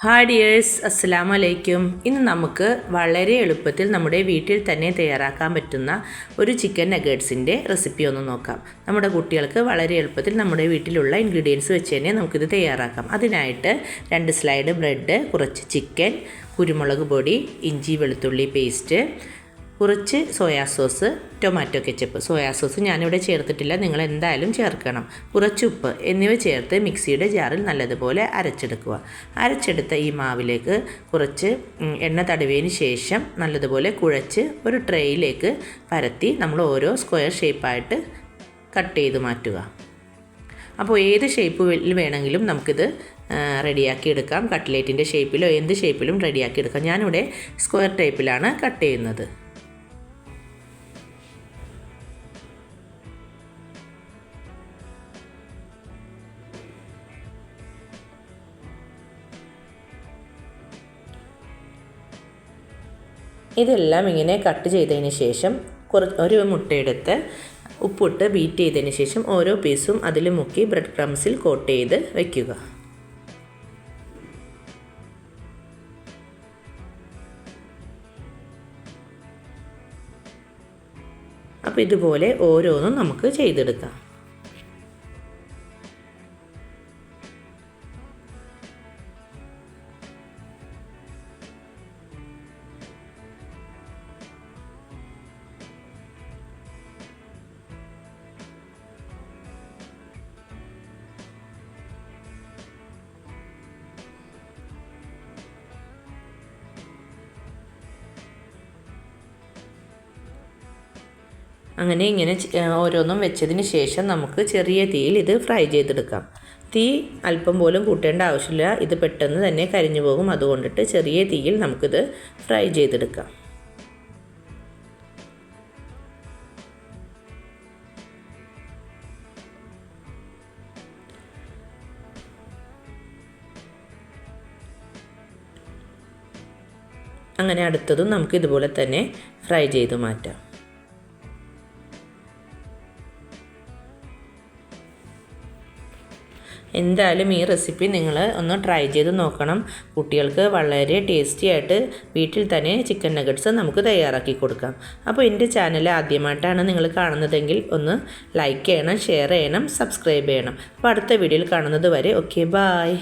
Hi dears, അസ്സലാമു അലൈക്കും. ഇന്ന് നമുക്ക് വളരെ എളുപ്പത്തിൽ നമ്മുടെ വീട്ടിൽ തന്നെ തയ്യാറാക്കാൻ പറ്റുന്ന ഒരു ചിക്കൻ നഗറ്റ്സിൻ്റെ റെസിപ്പി ഒന്ന് നോക്കാം. നമ്മുടെ കുട്ടികൾക്ക് വളരെ എളുപ്പത്തിൽ നമ്മുടെ വീട്ടിലുള്ള ഇൻഗ്രീഡിയൻസ് വെച്ച് തന്നെ നമുക്കിത് തയ്യാറാക്കാം. അതിനായിട്ട് 2 സ്ലൈഡ് ബ്രെഡ്, കുറച്ച് ചിക്കൻ, കുരുമുളക് പൊടി, ഇഞ്ചി വെളുത്തുള്ളി പേസ്റ്റ്, കുറച്ച് soya sauce, tomato ketchup. Soya sauce ഞാനിവിടെ ചേർത്തിട്ടില്ല, നിങ്ങൾ എന്തായാലും ചേർക്കണം. കുറച്ച് ഉപ്പ് എന്നിവ ചേർത്ത് മിക്സിയുടെ ജാറിൽ നല്ലതുപോലെ അരച്ചെടുക്കുക. അരച്ചെടുത്ത ഈ മാവിലേക്ക് കുറച്ച് എണ്ണ തടവിയതിന് ശേഷം നല്ലതുപോലെ കുഴച്ച് ഒരു ട്രേയിലേക്ക് പരത്തി നമ്മൾ ഓരോ സ്ക്വയർ ഷേപ്പായിട്ട് കട്ട് ചെയ്ത് മാറ്റുക. അപ്പോൾ ഏത് ഷേപ്പിൽ വേണമെങ്കിലും നമുക്കിത് റെഡിയാക്കി എടുക്കാം. കട്ട്ലേറ്റിൻ്റെ ഷേപ്പിലോ എന്ത് ഷേപ്പിലും റെഡിയാക്കി എടുക്കാം. ഞാനിവിടെ സ്ക്വയർ ടൈപ്പിലാണ് കട്ട് ചെയ്യുന്നത്. ഇതെല്ലാം ഇങ്ങനെ കട്ട് ചെയ്തതിന് ശേഷം ഒരു മുട്ടയെടുത്ത് ഉപ്പിട്ട് ബീറ്റ് ചെയ്തതിന് ശേഷം ഓരോ പീസും അതിൽ മുക്കി ബ്രെഡ് ക്രംസിൽ കോട്ട് ചെയ്ത് വയ്ക്കുക. അപ്പോൾ ഇതുപോലെ ഓരോന്നും നമുക്ക് ചെയ്തെടുക്കാം. അങ്ങനെ ഇങ്ങനെ ഓരോന്നും വെച്ചതിന് ശേഷം നമുക്ക് ചെറിയ തീയിൽ ഇത് ഫ്രൈ ചെയ്തെടുക്കാം. തീ അല്പം പോലും കൂട്ടേണ്ട ആവശ്യമില്ല, ഇത് പെട്ടെന്ന് തന്നെ കരിഞ്ഞു പോകും. അതുകൊണ്ടിട്ട് ചെറിയ തീയിൽ നമുക്കിത് ഫ്രൈ ചെയ്തെടുക്കാം. അങ്ങനെ അടുത്തതും നമുക്ക് ഇതുപോലെ തന്നെ ഫ്രൈ ചെയ്ത് മാറ്റാം. എന്തായാലും ഈ റെസിപ്പി നിങ്ങൾ ഒന്ന് ട്രൈ ചെയ്ത് നോക്കണം. കുട്ടികൾക്ക് വളരെ ടേസ്റ്റി ആയിട്ട് വീട്ടിൽ തന്നെ ചിക്കൻ നഗറ്റ്സ് നമുക്ക് തയ്യാറാക്കി കൊടുക്കാം. അപ്പോൾ എൻ്റെ ചാനൽ ആദ്യമായിട്ടാണ് നിങ്ങൾ കാണുന്നതെങ്കിൽ ഒന്ന് ലൈക്ക് ചെയ്യണം, ഷെയർ ചെയ്യണം, സബ്സ്ക്രൈബ് ചെയ്യണം. അപ്പോൾ അടുത്ത വീഡിയോയിൽ കാണുന്നത് വരെ ഓക്കെ, ബായ്.